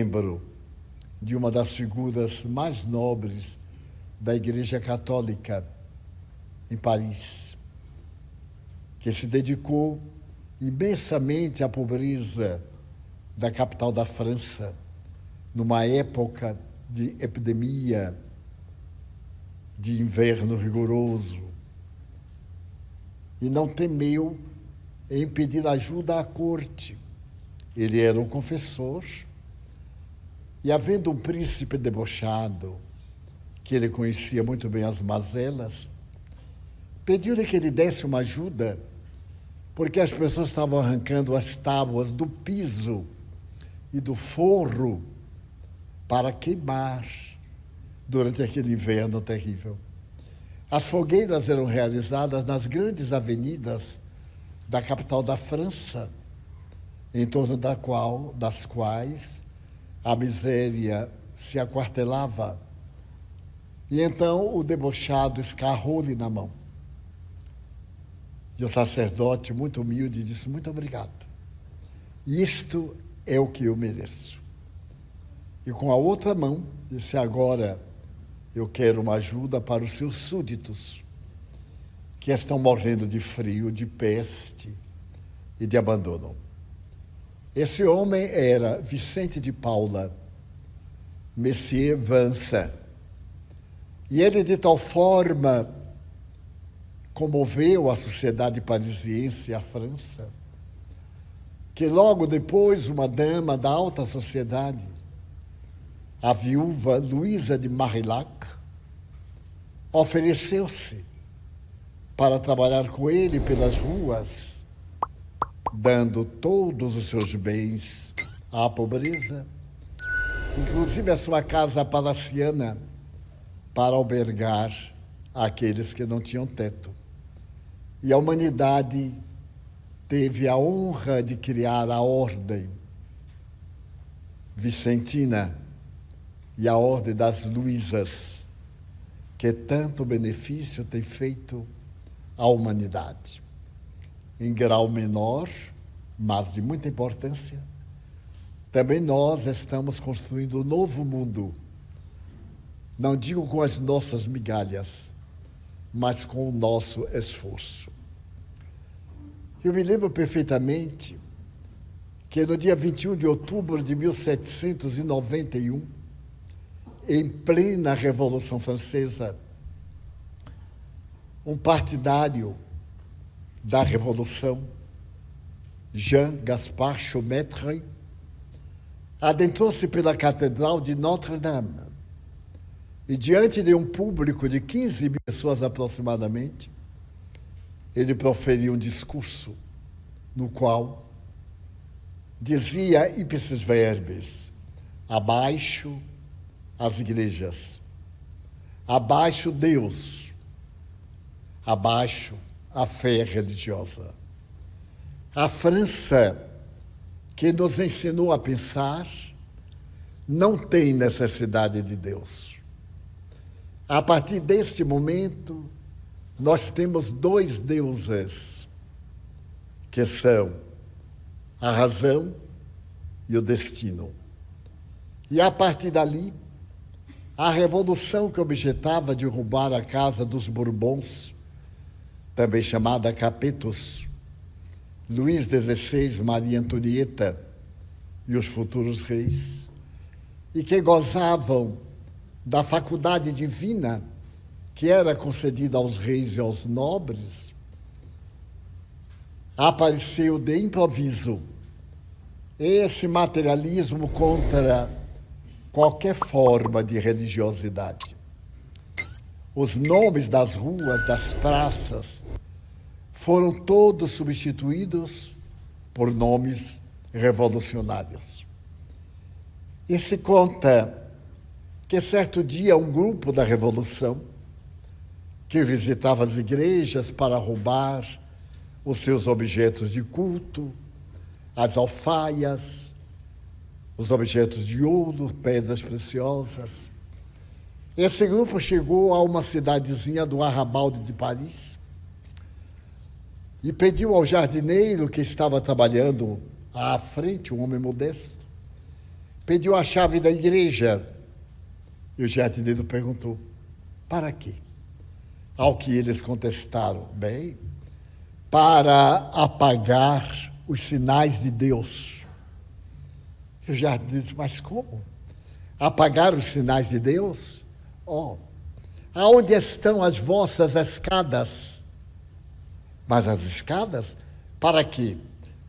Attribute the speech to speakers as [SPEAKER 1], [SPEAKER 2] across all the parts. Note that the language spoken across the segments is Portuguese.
[SPEAKER 1] membro de uma das figuras mais nobres da Igreja Católica em Paris, que se dedicou imensamente à pobreza da capital da França, numa época de epidemia, de inverno rigoroso, e não temeu em pedir ajuda à corte. Ele era um confessor, e havendo um príncipe debochado, que ele conhecia muito bem as mazelas, pediu-lhe que ele desse uma ajuda, porque as pessoas estavam arrancando as tábuas do piso e do forro para queimar durante aquele inverno terrível. As fogueiras eram realizadas nas grandes avenidas da capital da França, em torno das quais a miséria se aquartelava. E então o debochado escarrou-lhe na mão. E o sacerdote, muito humilde, disse: muito obrigado. Isto é o que eu mereço. E com a outra mão disse: agora eu quero uma ajuda para os seus súditos, que estão morrendo de frio, de peste e de abandono. Esse homem era Vicente de Paula, Monsieur Vincent. E ele, de tal forma, comoveu a sociedade parisiense e a França, que logo depois uma dama da alta sociedade, a viúva Luísa de Marillac, ofereceu-se para trabalhar com ele pelas ruas, dando todos os seus bens à pobreza, inclusive a sua casa palaciana, para albergar aqueles que não tinham teto. E a humanidade teve a honra de criar a Ordem Vicentina e a Ordem das Luísas, que tanto benefício tem feito à humanidade. Em grau menor, mas de muita importância, também nós estamos construindo um novo mundo, não digo com as nossas migalhas, mas com o nosso esforço. Eu me lembro perfeitamente que no dia 21 de outubro de 1791, em plena Revolução Francesa, um partidário da Revolução, Jean Gaspard Chaumette, adentrou-se pela Catedral de Notre-Dame e, diante de um público de 15 mil pessoas aproximadamente, ele proferiu um discurso no qual dizia ipsis verbis: abaixo as igrejas, abaixo Deus, abaixo a fé religiosa. A França, que nos ensinou a pensar, não tem necessidade de Deus. A partir deste momento, nós temos dois deuses, que são a razão e o destino. E a partir dali, a revolução que objetava derrubar a casa dos Bourbons, também chamada Capetos, Luís XVI, Maria Antonieta e os futuros reis, e que gozavam da faculdade divina que era concedida aos reis e aos nobres, apareceu de improviso esse materialismo contra qualquer forma de religiosidade. Os nomes das ruas, das praças, foram todos substituídos por nomes revolucionários. E se conta que certo dia um grupo da Revolução, que visitava as igrejas para roubar os seus objetos de culto, as alfaias, os objetos de ouro, pedras preciosas. Esse grupo chegou a uma cidadezinha do arrabalde de Paris e pediu ao jardineiro que estava trabalhando à frente, um homem modesto, pediu a chave da igreja. E o jardineiro perguntou: para quê? Ao que eles contestaram: bem, para apagar os sinais de Deus. E o jardineiro disse: mas como? Apagar os sinais de Deus? Aonde estão as vossas escadas? Mas as escadas, para quê?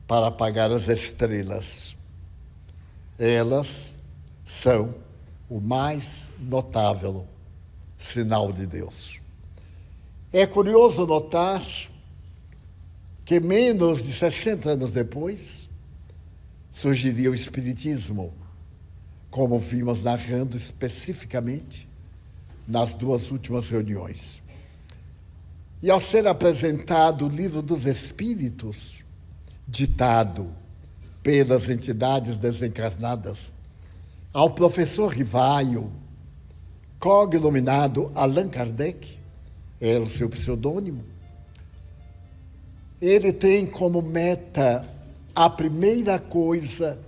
[SPEAKER 1] Para apagar as estrelas. Elas são o mais notável sinal de Deus. É curioso notar que menos de 60 anos depois surgiria o Espiritismo, como vimos narrando especificamente nas duas últimas reuniões. E ao ser apresentado o Livro dos Espíritos, ditado pelas entidades desencarnadas, ao professor Rivaio, cognominado Allan Kardec, era o seu pseudônimo, ele tem como meta a primeira coisa,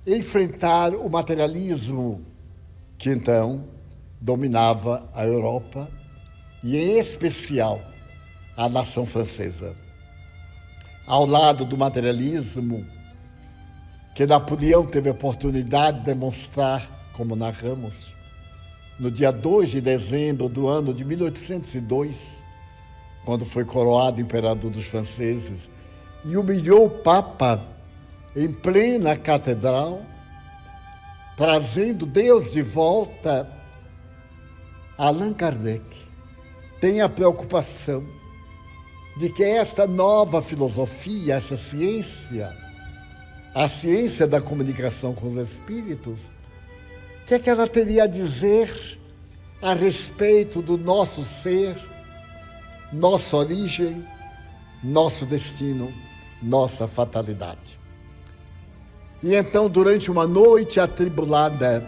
[SPEAKER 1] enfrentar o materialismo que então dominava a Europa e, em especial, a nação francesa. Ao lado do materialismo, que Napoleão teve a oportunidade de demonstrar, como narramos, no dia 2 de dezembro do ano de 1802, quando foi coroado imperador dos franceses e humilhou o Papa em plena catedral, trazendo Deus de volta. Allan Kardec tem a preocupação de que esta nova filosofia, essa ciência, a ciência da comunicação com os espíritos, o que é que ela teria a dizer a respeito do nosso ser, nossa origem, nosso destino, nossa fatalidade. E então, durante uma noite atribulada,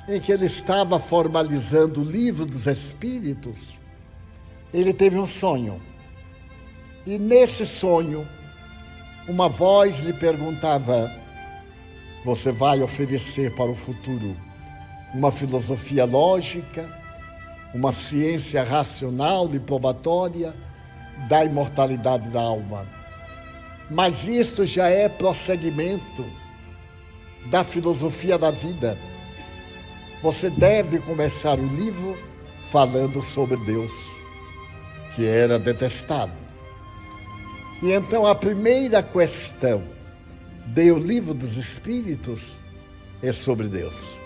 [SPEAKER 1] em que ele estava formalizando o Livro dos Espíritos, ele teve um sonho. E nesse sonho, uma voz lhe perguntava: você vai oferecer para o futuro uma filosofia lógica, uma ciência racional e probatória da imortalidade da alma. Mas isto já é prosseguimento da filosofia da vida. Você deve começar o livro falando sobre Deus, que era detestado. E então a primeira questão do Livro dos Espíritos é sobre Deus.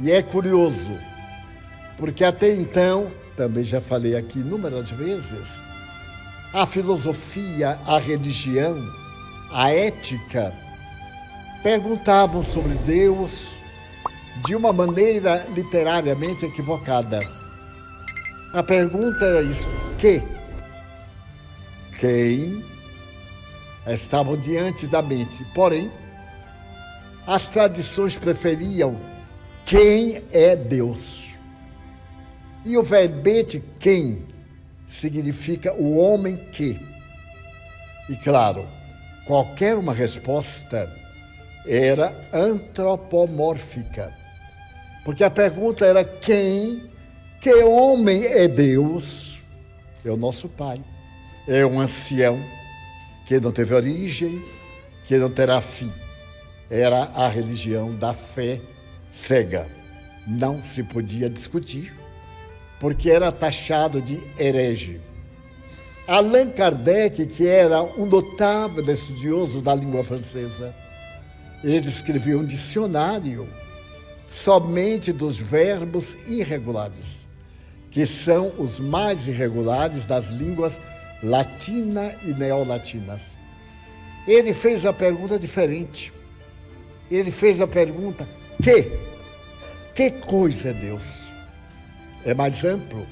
[SPEAKER 1] E é curioso, porque até então, também já falei aqui inúmeras vezes, a filosofia, a religião, a ética perguntavam sobre Deus de uma maneira literariamente equivocada. A pergunta era isso: quem estavam diante da mente. Porém, as tradições preferiam quem é Deus. E o verbete quem significa o homem que. E claro, qualquer uma resposta era antropomórfica. Porque a pergunta era que homem é Deus? É o nosso Pai. É um ancião que não teve origem, que não terá fim. Era a religião da fé cega. Não se podia discutir, porque era taxado de herege. Allan Kardec, que era um notável estudioso da língua francesa, ele escreveu um dicionário somente dos verbos irregulares, que são os mais irregulares das línguas latina e neolatinas. Ele fez a pergunta diferente. Ele fez a pergunta: que coisa é Deus? É mais amplo.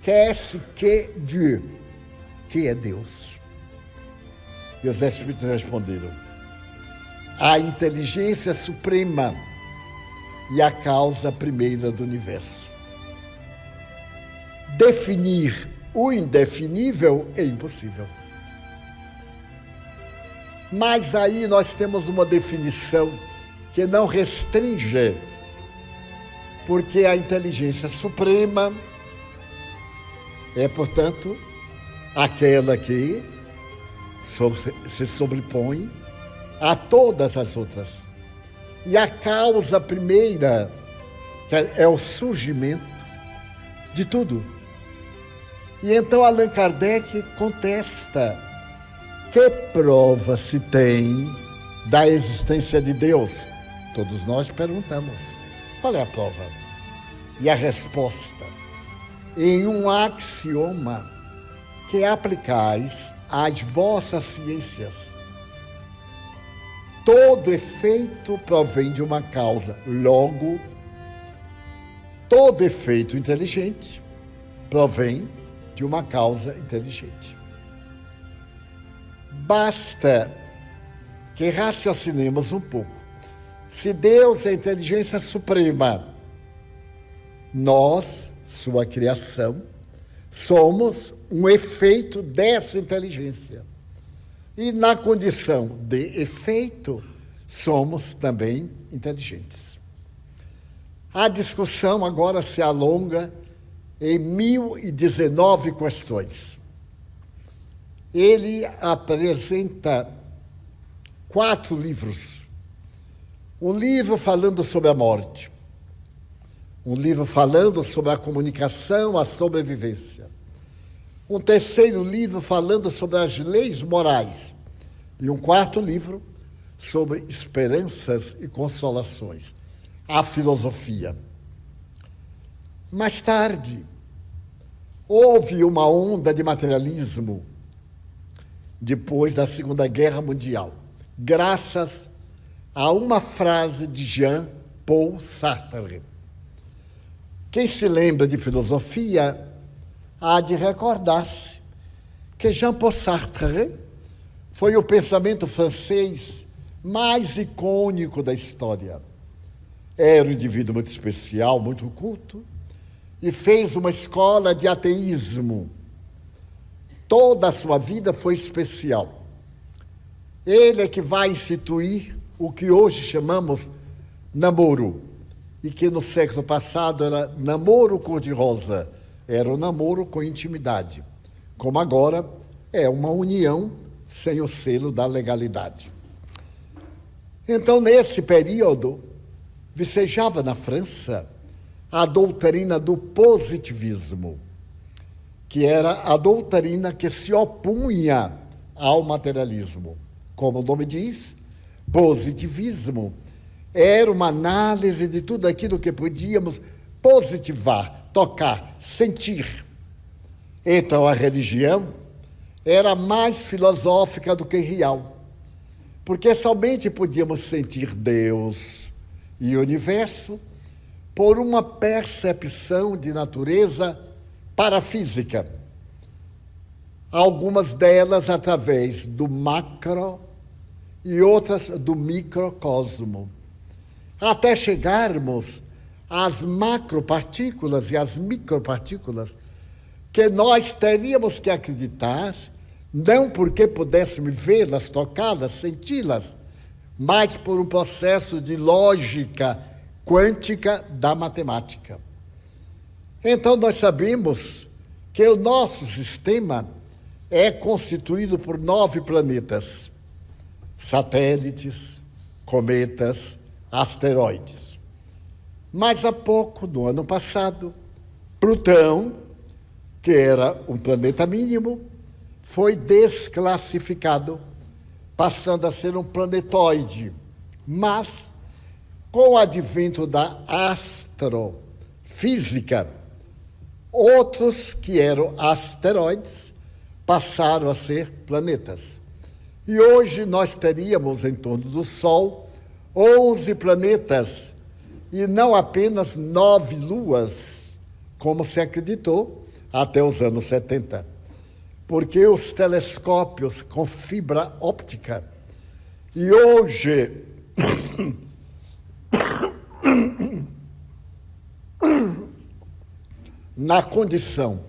[SPEAKER 1] Qu'est-ce que Dieu? Que é Deus? E os Espíritos responderam: a inteligência suprema e a causa primeira do universo. Definir o indefinível é impossível. Mas aí nós temos uma definição que não restringe, porque a inteligência suprema é, portanto, aquela que se sobrepõe a todas as outras. E a causa primeira é o surgimento de tudo. E então Allan Kardec contesta: que prova se tem da existência de Deus? Todos nós perguntamos: qual é a prova? E a resposta: em um axioma que aplicais às vossas ciências. Todo efeito provém de uma causa. Logo, todo efeito inteligente provém de uma causa inteligente. Basta que raciocinemos um pouco. Se Deus é a inteligência suprema, nós, sua criação, somos um efeito dessa inteligência. E na condição de efeito, somos também inteligentes. A discussão agora se alonga em 1019 questões. Ele apresenta 4 livros. Um livro falando sobre a morte. Um livro falando sobre a comunicação, a sobrevivência. Um terceiro livro falando sobre as leis morais. E um quarto livro sobre esperanças e consolações. A filosofia. Mais tarde, houve uma onda de materialismo depois da Segunda Guerra Mundial, graças a uma frase de Jean-Paul Sartre. Quem se lembra de filosofia há de recordar-se que Jean-Paul Sartre foi o pensamento francês mais icônico da história. Era um indivíduo muito especial, muito culto, e fez uma escola de ateísmo. Toda a sua vida foi especial. Ele é que vai instituir o que hoje chamamos namoro, e que no século passado era namoro cor-de-rosa, era um namoro com intimidade, como agora é uma união sem o selo da legalidade. Então, nesse período, vicejava na França a doutrina do positivismo, que era a doutrina que se opunha ao materialismo. Como o nome diz, positivismo era uma análise de tudo aquilo que podíamos positivar, tocar, sentir. Então, a religião era mais filosófica do que real, porque somente podíamos sentir Deus e o universo por uma percepção de natureza parafísica, algumas delas através do macro e outras do microcosmo, até chegarmos às macropartículas e às micropartículas, que nós teríamos que acreditar, não porque pudéssemos vê-las, tocá-las, senti-las, mas por um processo de lógica quântica da matemática. Então, nós sabemos que o nosso sistema é constituído por 9 planetas, satélites, cometas, asteroides. Mas há pouco, no ano passado, Plutão, que era um planeta mínimo, foi desclassificado, passando a ser um planetoide. Mas, com o advento da astrofísica, outros que eram asteroides passaram a ser planetas. E hoje nós teríamos em torno do Sol 11 planetas e não apenas 9 luas, como se acreditou até os anos 70. Porque os telescópios com fibra óptica, e hoje na condição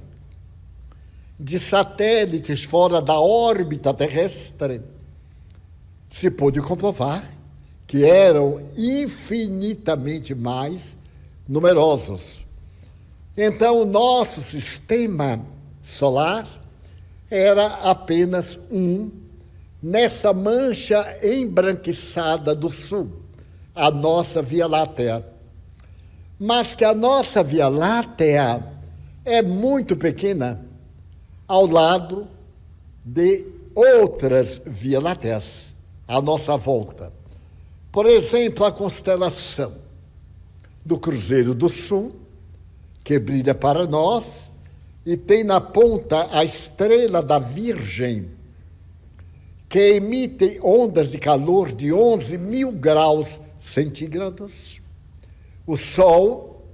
[SPEAKER 1] de satélites fora da órbita terrestre, se pôde comprovar que eram infinitamente mais numerosos. Então, o nosso sistema solar era apenas um, nessa mancha embranquiçada do Sul, a nossa Via Láctea. Mas que a nossa Via Láctea é muito pequena ao lado de outras Vias Lácteas à nossa volta. Por exemplo, a constelação do Cruzeiro do Sul, que brilha para nós, e tem na ponta a estrela da Virgem, que emite ondas de calor de 11 mil graus centígrados. O Sol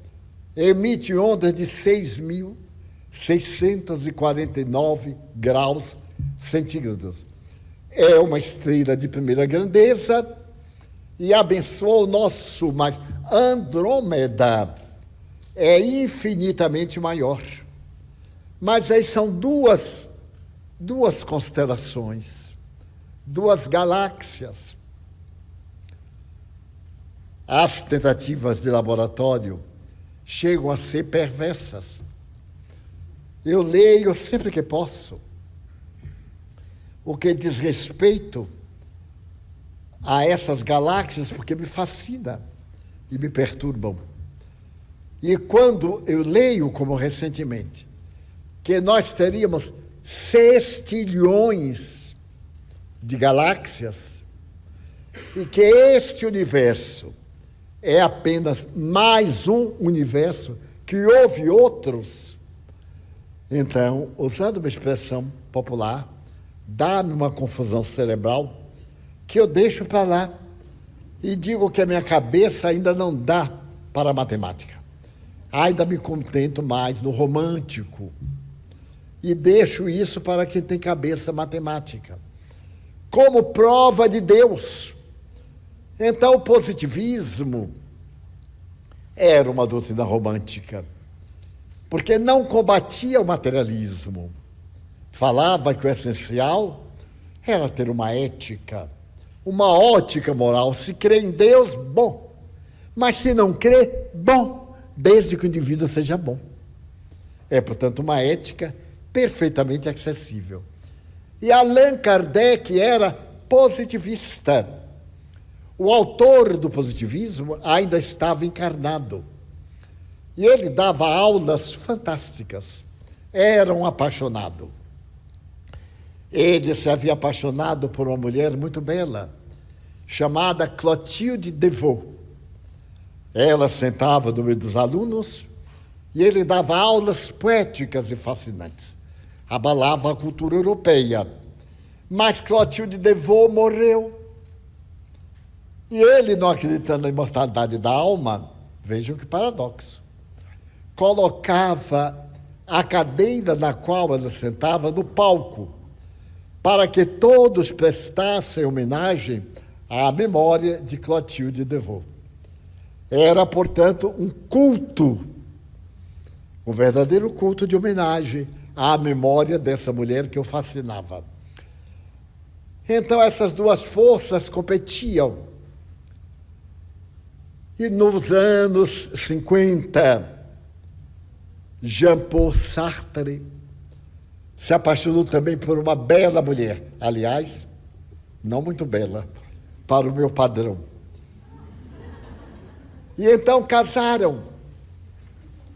[SPEAKER 1] emite ondas de 6.649 graus centígrados. É uma estrela de primeira grandeza e abençoa o nosso, mas Andrômeda é infinitamente maior. Mas aí são duas constelações, duas galáxias. As tentativas de laboratório chegam a ser perversas. Eu leio sempre que posso o que diz respeito a essas galáxias, porque me fascina e me perturbam. E quando eu leio, como recentemente, que nós teríamos sextilhões de galáxias e que este universo é apenas mais um universo, que houve outros, então, usando uma expressão popular, dá-me uma confusão cerebral que eu deixo para lá e digo que a minha cabeça ainda não dá para a matemática. Ainda me contento mais no romântico e deixo isso para quem tem cabeça matemática, como prova de Deus. Então, o positivismo era uma doutrina romântica, porque não combatia o materialismo. Falava que o essencial era ter uma ética, uma ótica moral. Se crê em Deus, bom. Mas se não crê, bom, desde que o indivíduo seja bom. É, portanto, uma ética perfeitamente acessível. E Allan Kardec era positivista. O autor do positivismo ainda estava encarnado. E ele dava aulas fantásticas. Era um apaixonado. Ele se havia apaixonado por uma mulher muito bela, chamada Clotilde Devaux. Ela sentava no meio dos alunos e ele dava aulas poéticas e fascinantes. Abalava a cultura europeia. Mas Clotilde Devaux morreu. E ele, não acreditando na imortalidade da alma, vejam que paradoxo, colocava a cadeira na qual ela sentava no palco, para que todos prestassem homenagem à memória de Clotilde Devaux. Era, portanto, um culto, um verdadeiro culto de homenagem à memória dessa mulher que o fascinava. Então, essas duas forças competiam. E nos anos 50, Jean-Paul Sartre se apaixonou também por uma bela mulher. Aliás, não muito bela, para o meu padrão. E então casaram.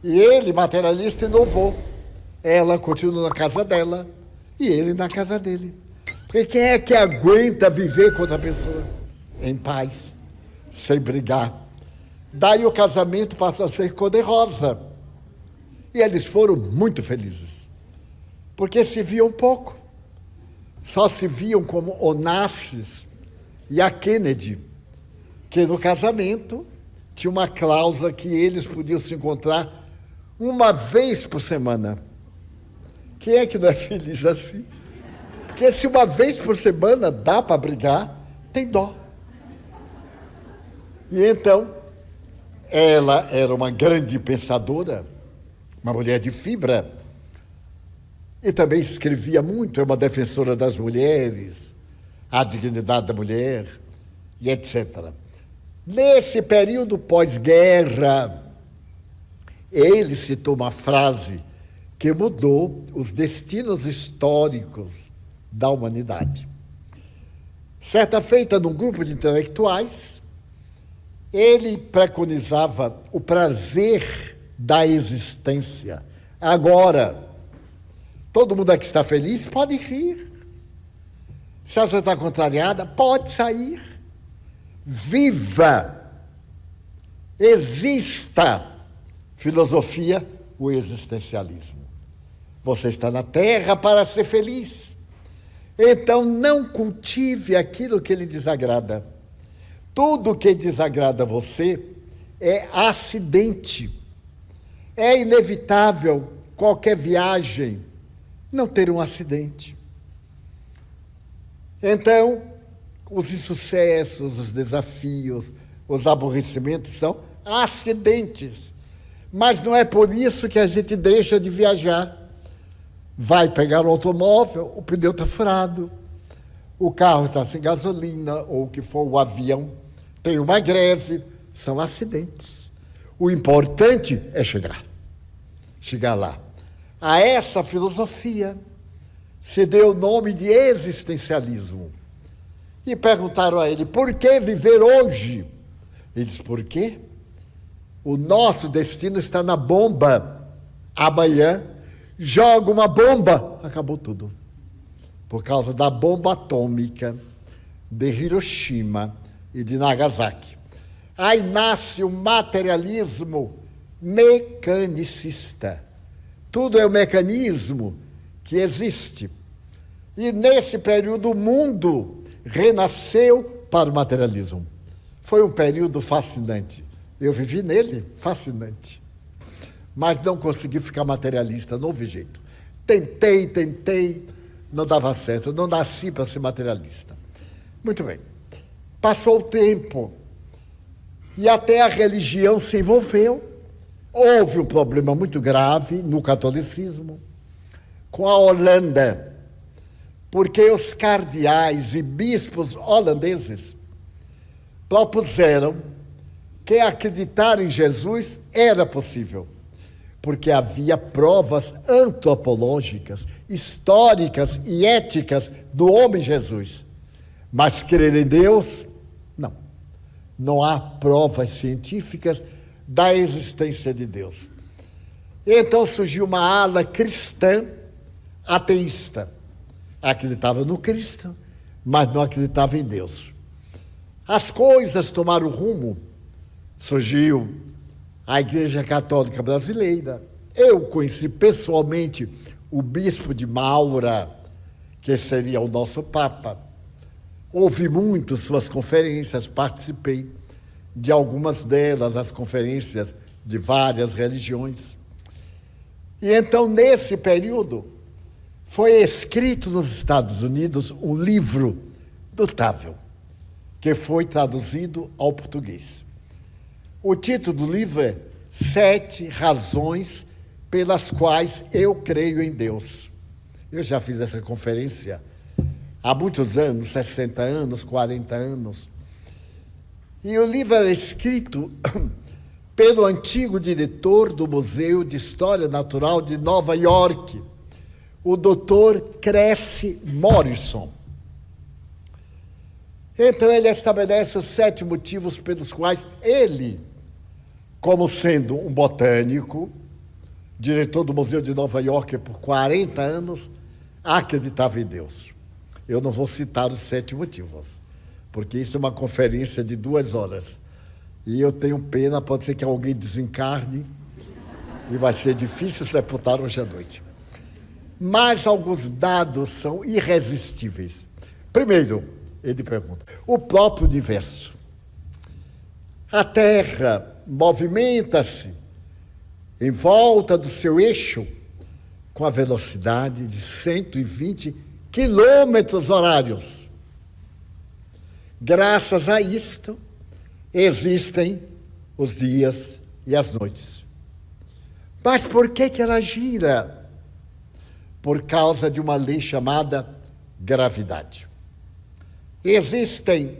[SPEAKER 1] E ele, materialista, inovou. Ela continuou na casa dela e ele na casa dele. Porque quem é que aguenta viver com outra pessoa em paz, sem brigar? Daí o casamento passou a ser cor-de-rosa. E eles foram muito felizes. Porque se viam pouco. Só se viam como Onassis e a Kennedy, que no casamento tinha uma cláusula que eles podiam se encontrar uma vez por semana. Quem é que não é feliz assim? Porque se uma vez por semana dá para brigar, tem dó. E então, ela era uma grande pensadora, uma mulher de fibra, e também escrevia muito, é uma defensora das mulheres, a dignidade da mulher, e etc. Nesse período pós-guerra, ele citou uma frase que mudou os destinos históricos da humanidade. Certa feita, num grupo de intelectuais, ele preconizava o prazer da existência. Agora, todo mundo aqui está feliz, pode rir. Se você está contrariada, pode sair. Viva! Exista! Filosofia, o existencialismo. Você está na Terra para ser feliz. Então, não cultive aquilo que lhe desagrada. Tudo que desagrada você é acidente. É inevitável qualquer viagem não ter um acidente. Então, os insucessos, os desafios, os aborrecimentos são acidentes. Mas não é por isso que a gente deixa de viajar. Vai pegar o automóvel, o pneu está furado, o carro está sem gasolina, ou o que for, o avião, tem uma greve, são acidentes. O importante é chegar lá. A essa filosofia se deu o nome de existencialismo. E perguntaram a ele, por que viver hoje? Ele disse, por quê? O nosso destino está na bomba. Amanhã, joga uma bomba, acabou tudo. Por causa da bomba atômica de Hiroshima e de Nagasaki. Aí nasce o materialismo mecanicista. Tudo é um mecanismo que existe. E nesse período o mundo renasceu para o materialismo. Foi um período fascinante. Eu vivi nele, fascinante. Mas não consegui ficar materialista, não houve jeito. Tentei, não dava certo, não nasci para ser materialista. Muito bem. Passou o tempo e até a religião se envolveu. Houve um problema muito grave no catolicismo com a Holanda, porque os cardeais e bispos holandeses propuseram que acreditar em Jesus era possível, porque havia provas antropológicas, históricas e éticas do homem Jesus. Mas crer em Deus, não. Não há provas científicas da existência de Deus. Então surgiu uma ala cristã ateísta. Acreditava no Cristo, mas não acreditava em Deus. As coisas tomaram rumo. Surgiu a Igreja Católica Brasileira. Eu conheci pessoalmente o bispo de Maura, que seria o nosso Papa. Ouvi muito suas conferências, participei de algumas delas, as conferências de várias religiões. E então, nesse período, foi escrito nos Estados Unidos um livro notável, que foi traduzido ao português. O título do livro é 7 razões pelas quais eu creio em Deus. Eu já fiz essa conferência há muitos anos, 60 anos, 40 anos. E o livro era escrito pelo antigo diretor do Museu de História Natural de Nova York, o Dr. Cressy Morrison. Então ele estabelece os 7 motivos pelos quais ele, como sendo um botânico, diretor do Museu de Nova York por 40 anos, acreditava em Deus. Eu não vou citar os 7 motivos, porque isso é uma conferência de 2 horas. E eu tenho pena, pode ser que alguém desencarne, e vai ser difícil sepultar hoje à noite. Mas alguns dados são irresistíveis. Primeiro, ele pergunta, o próprio universo. A Terra movimenta-se em volta do seu eixo com a velocidade de 120 quilômetros horários. Graças a isto, existem os dias e as noites. Mas por que ela gira? Por causa de uma lei chamada gravidade. Existem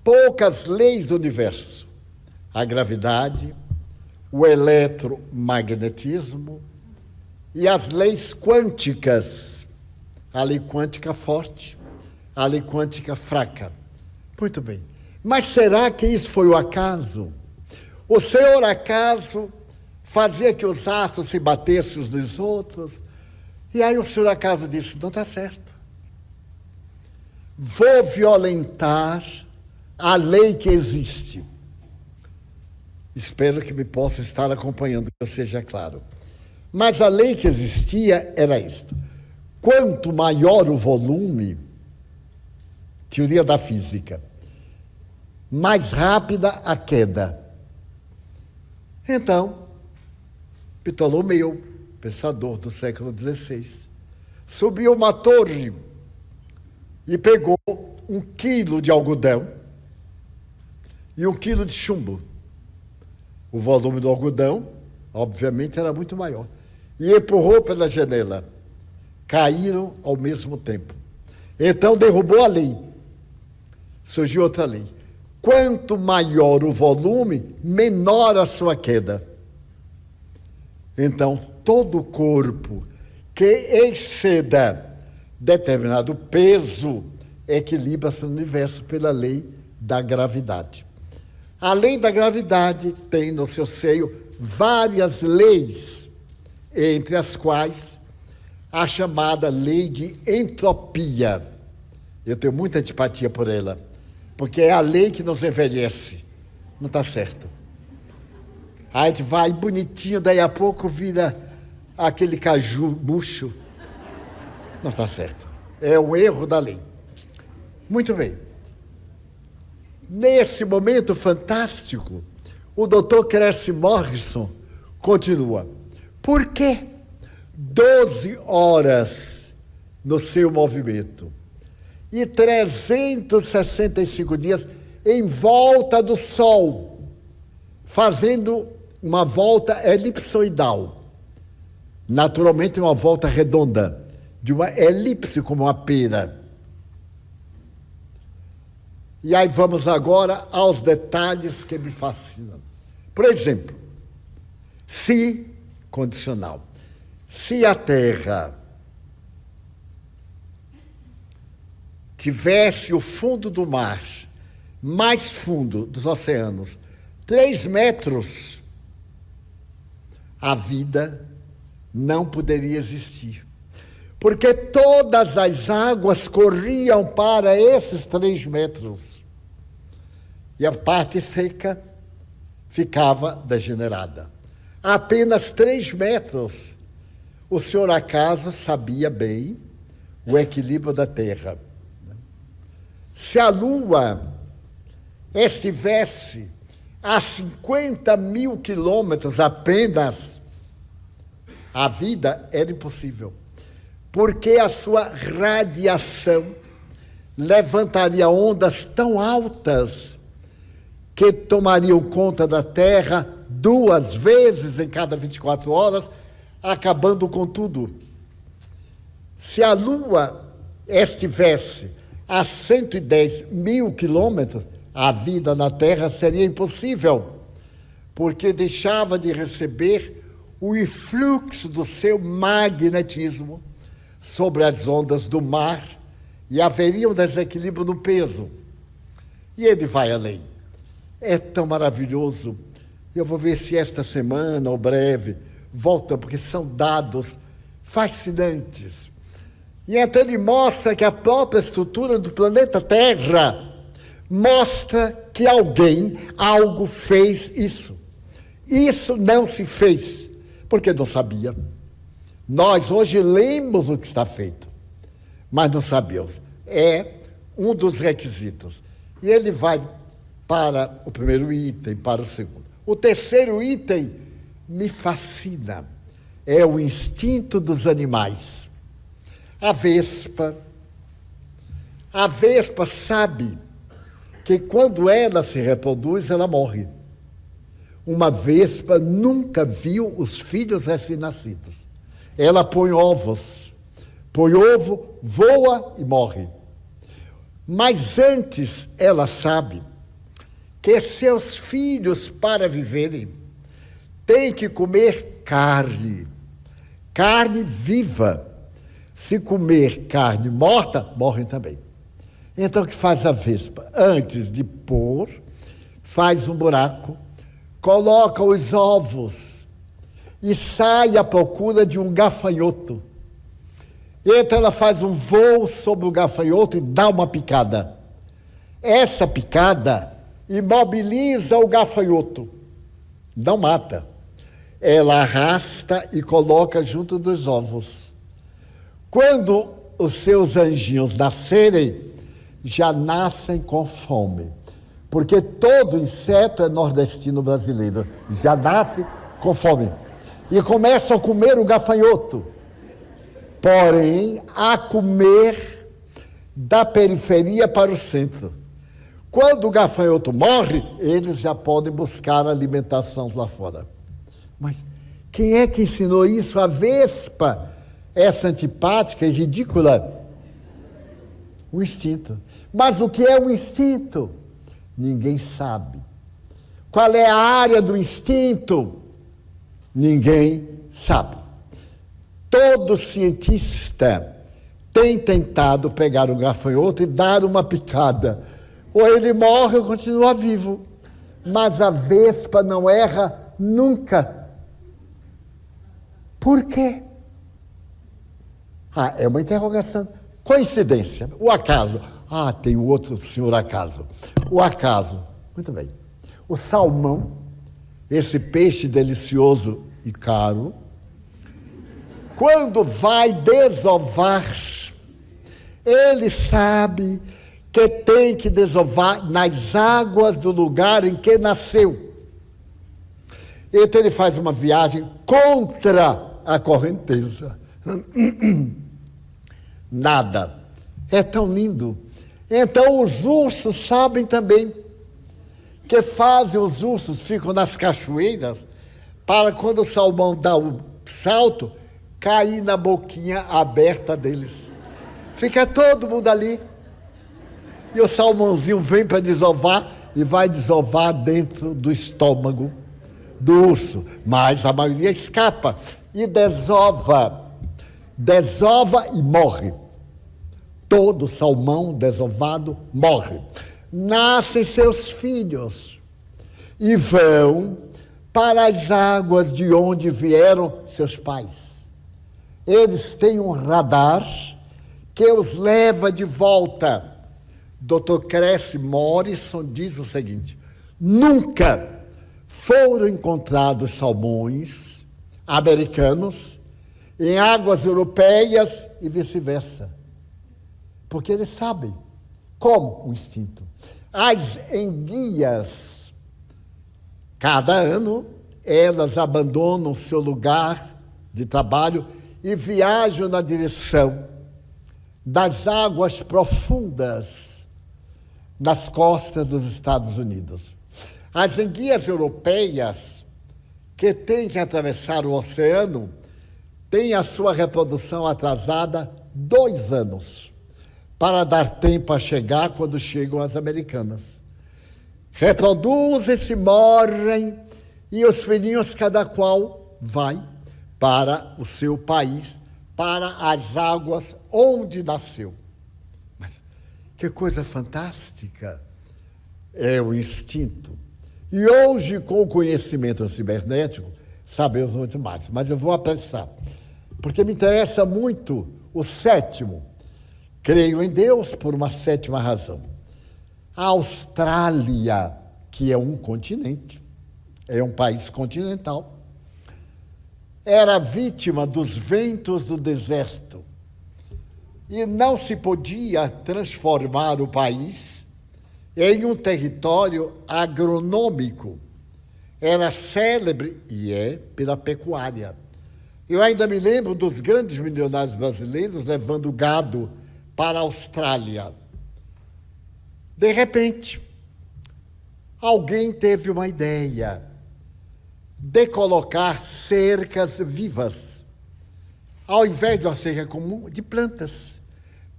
[SPEAKER 1] poucas leis do universo: a gravidade, o eletromagnetismo e as leis quânticas. A lei quântica forte, a lei quântica fraca. Muito bem. Mas será que isso foi o acaso? O Senhor, acaso, fazia que os astros se batessem uns nos outros? E aí o Senhor, acaso, disse: não está certo. Vou violentar a lei que existe. Espero que me possa estar acompanhando, que eu seja claro. Mas a lei que existia era esta: quanto maior o volume, teoria da física, mais rápida a queda. Então, Ptolomeu, pensador do século XVI, subiu uma torre e pegou 1 quilo de algodão e 1 quilo de chumbo. O volume do algodão, obviamente, era muito maior. E empurrou pela janela. Caíram ao mesmo tempo. Então derrubou a lei. Surgiu outra lei: quanto maior o volume, menor a sua queda. Então, todo corpo que exceda determinado peso equilibra-se no universo pela lei da gravidade. A lei da gravidade tem no seu seio várias leis, entre as quais a chamada lei de entropia. Eu tenho muita antipatia por ela, porque é a lei que nos envelhece. Não está certo. A gente vai bonitinho, daí a pouco vira aquele caju murcho. Não está certo. É um erro da lei. Muito bem. Nesse momento fantástico, o Dr. Crécy Morrison continua: por que 12 horas no seu movimento e 365 dias em volta do Sol, fazendo uma volta elipsoidal? Naturalmente, uma volta redonda, de uma elipse como uma pera. E aí vamos agora aos detalhes que me fascinam. Por exemplo, se, condicional, se a Terra tivesse o fundo do mar, mais fundo dos oceanos, 3 metros, a vida não poderia existir. Porque todas as águas corriam para esses 3 metros. E a parte seca ficava degenerada. A apenas 3 metros, o Senhor acaso sabia bem o equilíbrio da Terra. Se a Lua estivesse a 50.000 quilômetros apenas, a vida era impossível, porque a sua radiação levantaria ondas tão altas que tomariam conta da Terra 2 vezes em cada 24 horas, acabando com tudo. Se a Lua estivesse a 110.000 quilômetros, a vida na Terra seria impossível, porque deixava de receber o influxo do seu magnetismo sobre as ondas do mar e haveria um desequilíbrio no peso. E ele vai além. É tão maravilhoso. Eu vou ver se esta semana ou breve volta, porque são dados fascinantes. E então ele mostra que a própria estrutura do planeta Terra mostra que algo fez isso. Isso não se fez, porque não sabia. Nós hoje lemos o que está feito, mas não sabíamos. É um dos requisitos. E ele vai para o primeiro item, para o segundo. O terceiro item me fascina. É o instinto dos animais. A vespa sabe que quando ela se reproduz, ela morre. Uma vespa nunca viu os filhos recém-nascidos. Ela põe ovos, voa e morre. Mas antes ela sabe que seus filhos, para viverem, têm que comer carne viva. Se comer carne morta, morrem também. Então, o que faz a vespa? Antes de pôr, faz um buraco, coloca os ovos e sai à procura de um gafanhoto. Então, ela faz um voo sobre o gafanhoto e dá uma picada. Essa picada imobiliza o gafanhoto, não mata. Ela arrasta e coloca junto dos ovos. Quando os seus anjinhos nascerem, já nascem com fome. Porque todo inseto é nordestino brasileiro. Já nasce com fome. E começam a comer o gafanhoto. Porém, a comer da periferia para o centro. Quando o gafanhoto morre, eles já podem buscar alimentação lá fora. Mas quem é que ensinou isso? A vespa, essa antipática e ridícula? O instinto. Mas o que é o instinto? Ninguém sabe. Qual é a área do instinto? Ninguém sabe. Todo cientista tem tentado pegar o gafanhoto e dar uma picada. Ou ele morre ou continua vivo. Mas a vespa não erra nunca. Por quê? É uma interrogação. Coincidência, o acaso. Tem o outro senhor acaso. O acaso. Muito bem. O salmão, esse peixe delicioso e caro, quando vai desovar, ele sabe que tem que desovar nas águas do lugar em que nasceu. Então ele faz uma viagem contra a correnteza. Nada. É tão lindo. Então os ursos sabem também que fazem os ursos, ficam nas cachoeiras, para quando o salmão dá o salto, cair na boquinha aberta deles. Fica todo mundo ali. E o salmãozinho vem para desovar e vai desovar dentro do estômago do urso. Mas a maioria escapa e desova e morre. Todo salmão desovado morre. Nascem seus filhos e vão para as águas de onde vieram seus pais. Eles têm um radar que os leva de volta. Dr. Cress Morrison diz o seguinte: nunca foram encontrados salmões americanos em águas europeias e vice-versa. Porque eles sabem como o instinto. As enguias, cada ano, elas abandonam seu lugar de trabalho e viajam na direção das águas profundas nas costas dos Estados Unidos. As enguias europeias, que têm que atravessar o oceano, têm a sua reprodução atrasada 2 anos, para dar tempo a chegar quando chegam as americanas. Reproduzem-se, morrem, e os filhinhos, cada qual vai para o seu país, para as águas onde nasceu. Mas que coisa fantástica é o instinto. E hoje, com o conhecimento cibernético, sabemos muito mais. Mas eu vou apressar, porque me interessa muito o 7º. Creio em Deus por uma 7ª razão. A Austrália, que é um continente, é um país continental, era vítima dos ventos do deserto e não se podia transformar o país em um território agronômico. Era célebre, e é, pela pecuária. Eu ainda me lembro dos grandes milionários brasileiros levando gado para a Austrália. De repente, alguém teve uma ideia de colocar cercas vivas, ao invés de uma cerca comum, de plantas,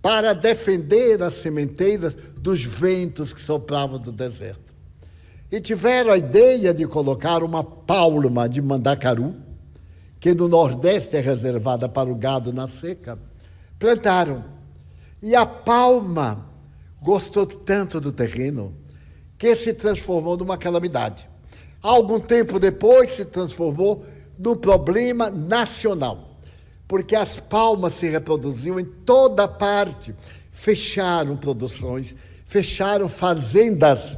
[SPEAKER 1] para defender as sementeiras dos ventos que sopravam do deserto. e tiveram a ideia de colocar uma palma de mandacaru, que no Nordeste é reservada para o gado na seca. Plantaram. E a palma gostou tanto do terreno que se transformou numa calamidade. Algum tempo depois se transformou num problema nacional, porque as palmas se reproduziam em toda parte. Fecharam produções, fecharam fazendas.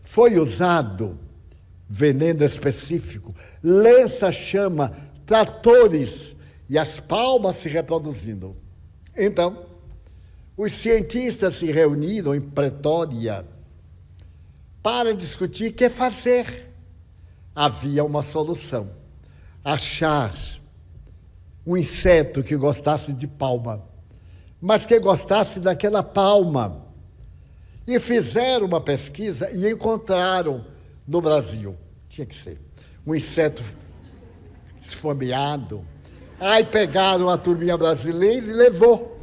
[SPEAKER 1] Foi usado veneno específico, lança-chama, tratores, e as palmas se reproduzindo. Então, os cientistas se reuniram em Pretória para discutir o que fazer. Havia uma solução: achar um inseto que gostasse de palma, mas que gostasse daquela palma. E fizeram uma pesquisa e encontraram no Brasil, tinha que ser, um inseto esfomeado. Aí pegaram a turminha brasileira e levou.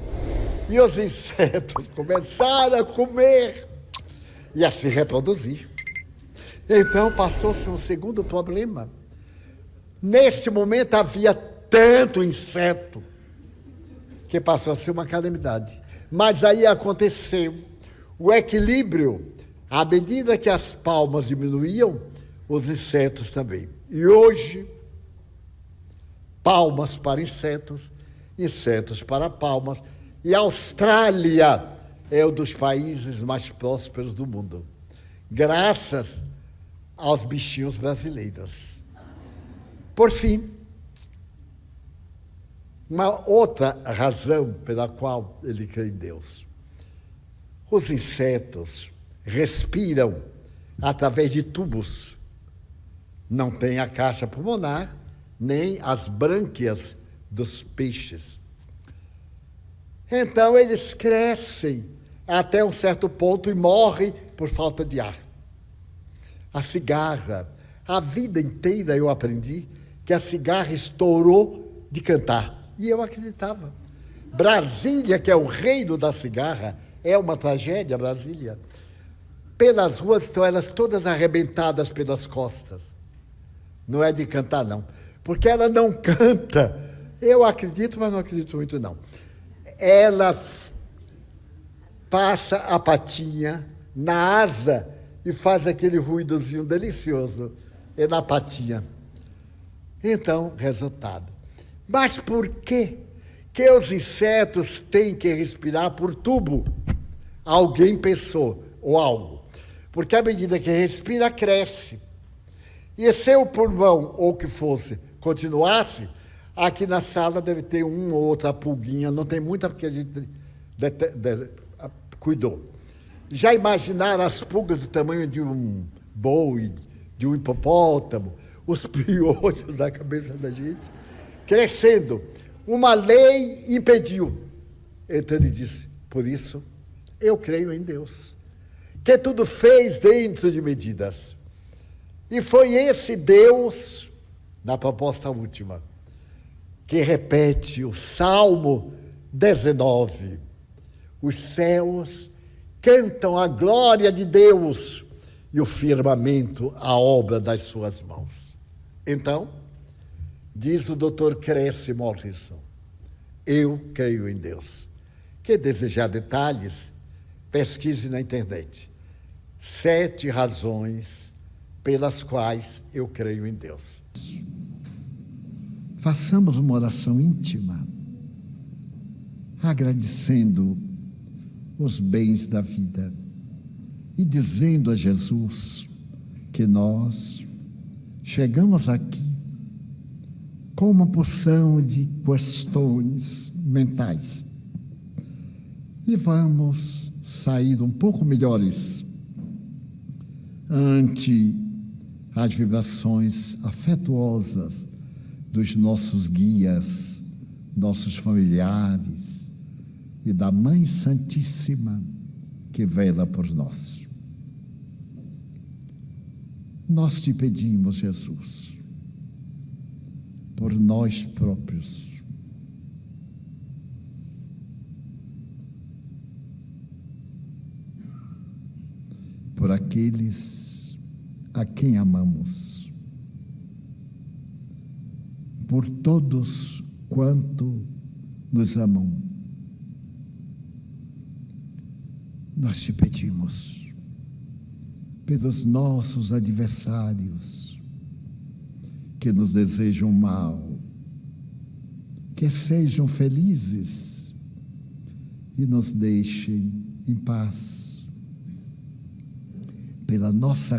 [SPEAKER 1] E os insetos começaram a comer e a se reproduzir. Então passou-se um segundo problema. Neste momento havia tanto inseto que passou a ser uma calamidade. Mas aí aconteceu o equilíbrio. À medida que as palmas diminuíam, os insetos também. E hoje, palmas para insetos, insetos para palmas. E a Austrália é um dos países mais prósperos do mundo, graças aos bichinhos brasileiros. Por fim, uma outra razão pela qual ele crê em Deus. Os insetos respiram através de tubos. Não tem a caixa pulmonar, nem as brânquias dos peixes. Então, eles crescem até um certo ponto e morrem por falta de ar. A cigarra, a vida inteira eu aprendi que a cigarra estourou de cantar. E eu acreditava. Brasília, que é o reino da cigarra, é uma tragédia, Brasília. Pelas ruas estão elas todas arrebentadas pelas costas. Não é de cantar, não. Porque ela não canta. Eu acredito, mas não acredito muito, não. Ela passa a patinha na asa e faz aquele ruídozinho delicioso. É na patinha. Então, resultado. Mas por quê que os insetos têm que respirar por tubo? Alguém pensou, ou algo. Porque à medida que respira, cresce. E se o pulmão, ou o que fosse, continuasse, aqui na sala deve ter uma ou outra pulguinha, não tem muita porque a gente cuidou. Já imaginaram as pulgas do tamanho de um boi, de um hipopótamo, os piolhos na cabeça da gente, crescendo. Uma lei impediu. Então ele disse, por isso, eu creio em Deus, que tudo fez dentro de medidas. E foi esse Deus, na proposta última, que repete o Salmo 19. Os céus cantam a glória de Deus e o firmamento a obra das suas mãos. Então, diz o Dr. Cresce Morrison, eu creio em Deus. Quem desejar detalhes, pesquise na internet. 7 razões pelas quais eu creio em Deus. Façamos uma oração íntima, agradecendo os bens da vida e dizendo a Jesus que nós chegamos aqui com uma porção de questões mentais e vamos sair um pouco melhores ante as vibrações afetuosas dos nossos guias, nossos familiares e da Mãe Santíssima que vela por nós. Nós te pedimos, Jesus, por nós próprios, por aqueles a quem amamos, por todos quanto nos amam. Nós te pedimos pelos nossos adversários que nos desejam mal, que sejam felizes e nos deixem em paz. Pela nossa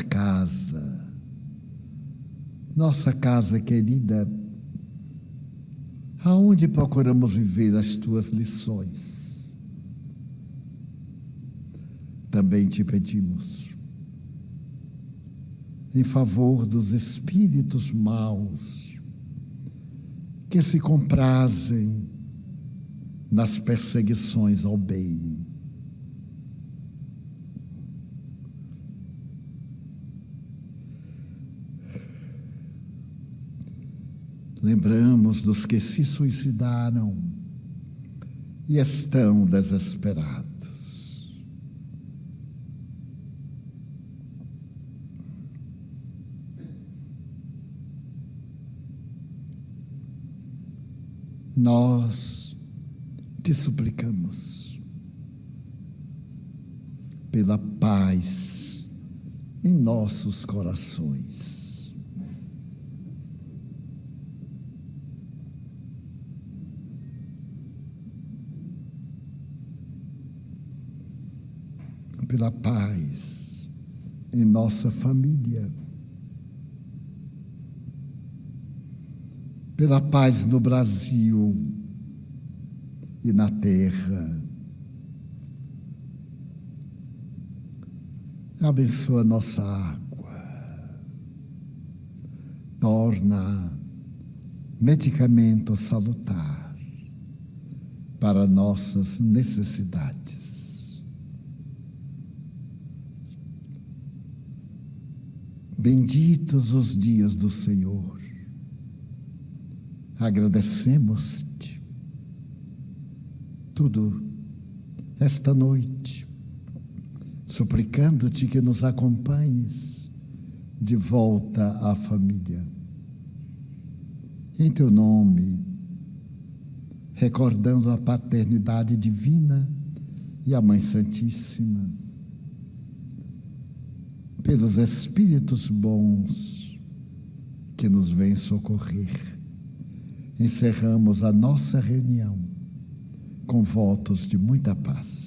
[SPEAKER 1] casa querida, aonde procuramos viver as tuas lições. Também te pedimos, em favor dos espíritos maus, que se comprazem nas perseguições ao bem. Lembramos dos que se suicidaram e estão desesperados. Nós te suplicamos pela paz em nossos corações. Pela paz em nossa família, pela paz no Brasil e na terra. Abençoa nossa água, torna medicamento salutar para nossas necessidades. Benditos os dias do Senhor. Agradecemos-te tudo esta noite, suplicando-te que nos acompanhes de volta à família. Em teu nome, recordando a paternidade divina e a Mãe Santíssima, pelos Espíritos bons que nos vêm socorrer, encerramos a nossa reunião com votos de muita paz.